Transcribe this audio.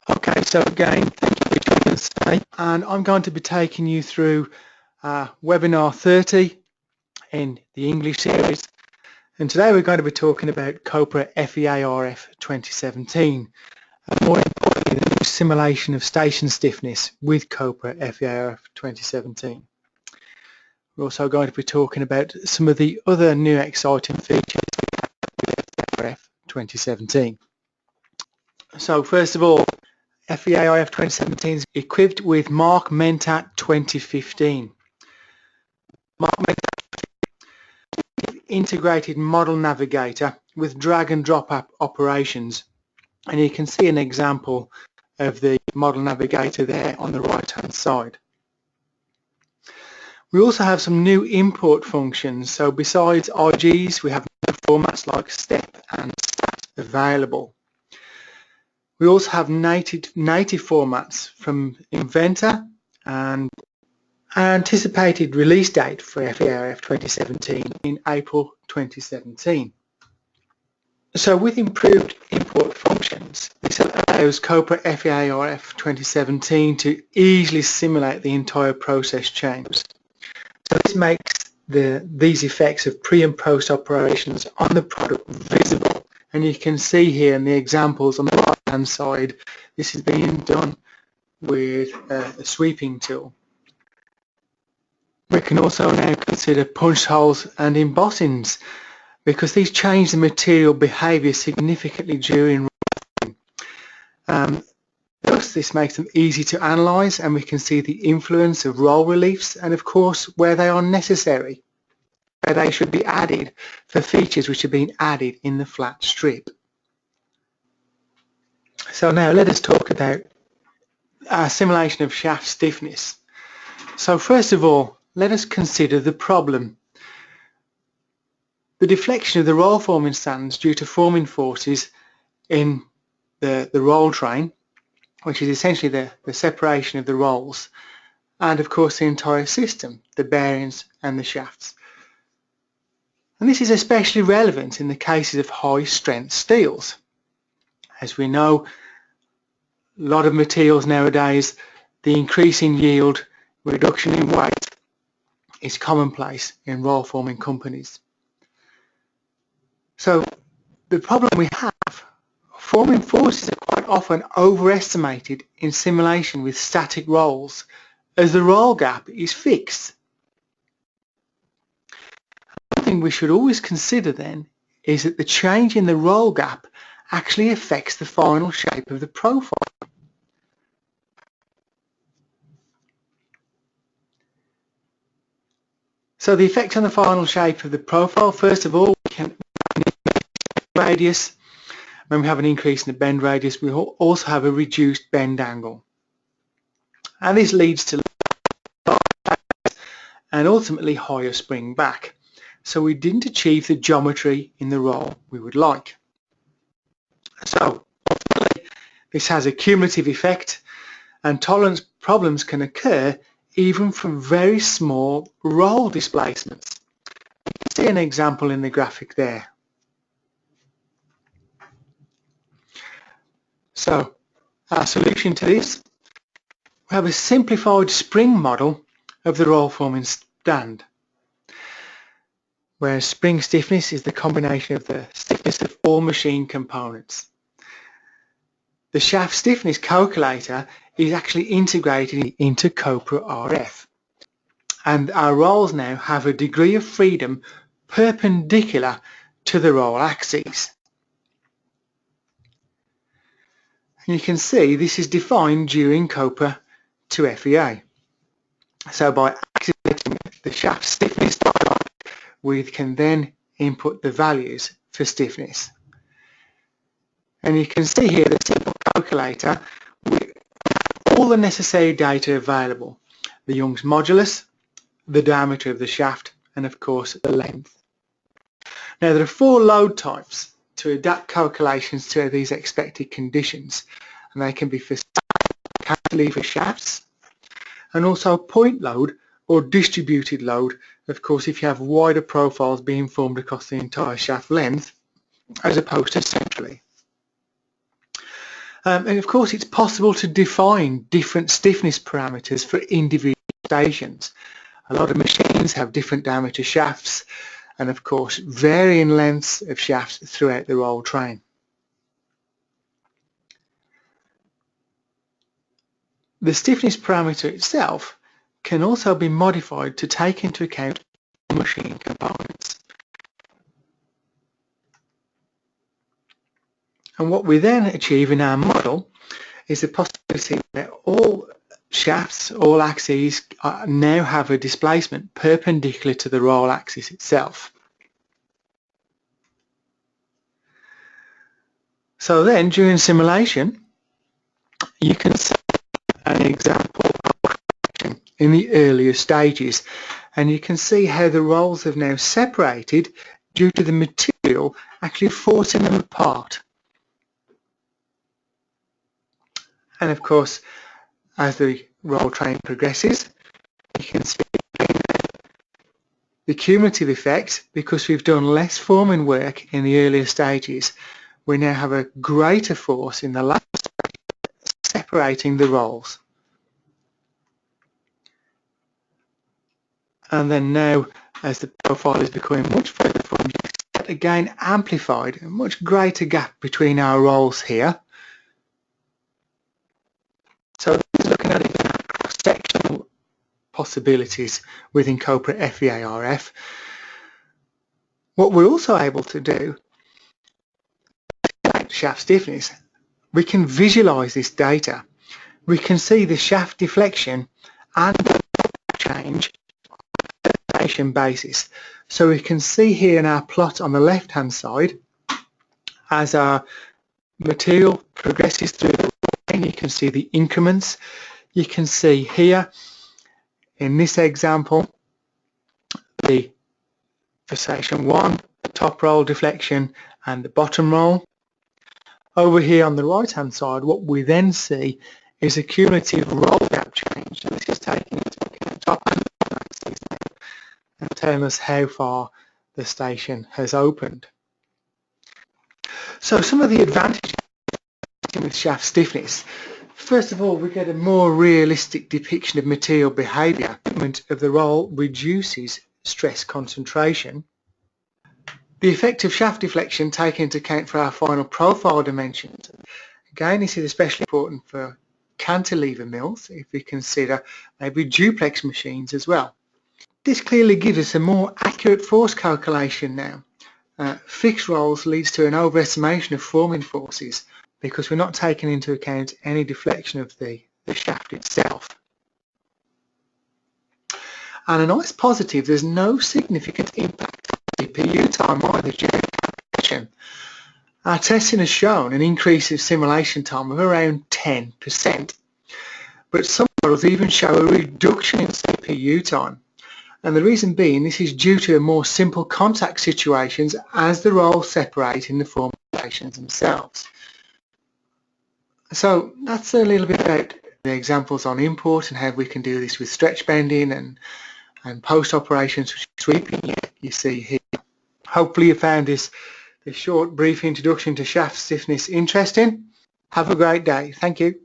Okay, so again, thank you for joining us today, and I'm going to be taking you through webinar 30 in the English series, and today we're going to be talking about COPRA FEA-RF 2017, and more importantly the new simulation of station stiffness with COPRA FEA-RF 2017. We're also going to be talking about some of the other new exciting features with FEA-RF 2017. So first of all, FEA-RF 2017 is equipped with Mark Mentat 2015. Mark Mentat integrated model navigator with drag and drop operations, and you can see an example of the model navigator there on the right hand side. We also have some new import functions, so besides IGs we have formats like STEP and STAT available. We also have native formats from Inventor and anticipated release date for FEA-RF 2017 in April 2017. So with improved import functions, this allows COPRA FEA-RF 2017 to easily simulate the entire process change. So this makes these effects of pre and post operations on the product visible. And you can see here in the examples on the right hand side, this is being done with a sweeping tool. We can also now consider punch holes and embossings because these change the material behaviour significantly during rolling. Thus this makes them easy to analyse, and we can see the influence of roll reliefs and of course where they are necessary, where they should be added for features which have been added in the flat strip. So now let us talk about our simulation of shaft stiffness. So first of all, let us consider the problem. The deflection of the roll forming strands due to forming forces in the roll train, which is essentially the separation of the rolls, and of course the entire system, the bearings and the shafts. And this is especially relevant in the cases of high strength steels. As we know, a lot of materials nowadays, the increase in yield, reduction in weight is commonplace in roll forming companies. So the problem we have, forming forces are quite often overestimated in simulation with static rolls, as the roll gap is fixed. One thing we should always consider then is that the change in the roll gap actually affects the final shape of the profile. So the effect on the final shape of the profile, first of all, we can radius. When we have an increase in the bend radius, we also have a reduced bend angle. And this leads to and ultimately higher spring back. So we didn't achieve the geometry in the roll we would like. So ultimately this has a cumulative effect, and tolerance problems can occur even from very small roll displacements. You can see an example in the graphic there. So our solution to this, we have a simplified spring model of the roll forming stand, where spring stiffness is the combination of the stiffness of all machine components. The shaft stiffness calculator is actually integrated into COPRA RF, and our rolls now have a degree of freedom perpendicular to the roll axis. And you can see this is defined during COPRA to FEA. So by activating the shaft stiffness dialog, we can then input the values for stiffness. And you can see here the simple calculator with all the necessary data available: the Young's modulus, the diameter of the shaft, and of course the length. Now there are 4 load types to adapt calculations to these expected conditions, and they can be for cantilever shafts, and also point load or distributed load, of course if you have wider profiles being formed across the entire shaft length as opposed to centrally. And of course it's possible to define different stiffness parameters for individual stations. A lot of machines have different diameter shafts and of course varying lengths of shafts throughout the roll train. The stiffness parameter itself can also be modified to take into account machine components. And what we then achieve in our model is the possibility that all shafts, all axes now have a displacement perpendicular to the roll axis itself. So then during simulation you can see an example in the earlier stages, and you can see how the rolls have now separated due to the material actually forcing them apart. And of course, as the roll train progresses, you can see the cumulative effect. Because we've done less forming work in the earlier stages, we now have a greater force in the last stage separating the rolls. And then now, as the profile is becoming much further formed, you get again amplified, a much greater gap between our rolls here. So this is looking at even our cross-sectional possibilities within Cobra FEA-RF. What we're also able to do, shaft stiffness, we can visualize this data. We can see the shaft deflection and change basis. So we can see here in our plot on the left hand side, as our material progresses through the line, you can see the increments. You can see here in this example for section 1, the top roll deflection and the bottom roll. Over here on the right hand side, what we then see is a cumulative roll gap change. So this is taking into account top and bottom axes and telling us how far the station has opened. So some of the advantages with shaft stiffness. First of all, we get a more realistic depiction of material behaviour. Movement of the roll reduces stress concentration. The effect of shaft deflection taken into account for our final profile dimensions. Again, this is especially important for cantilever mills if we consider maybe duplex machines as well. This clearly gives us a more accurate force calculation now. Fixed rolls leads to an overestimation of forming forces because we're not taking into account any deflection of the shaft itself. And a nice positive, there's no significant impact on CPU time either during calculation. Our testing has shown an increase of simulation time of around 10%, but some models even show a reduction in CPU time. And the reason being, this is due to more simple contact situations as the rolls separate in the forming stations themselves. So that's a little bit about the examples on import and how we can do this with stretch bending and post operations sweeping you see here. Hopefully you found this short brief introduction to shaft stiffness interesting. Have a great day. Thank you.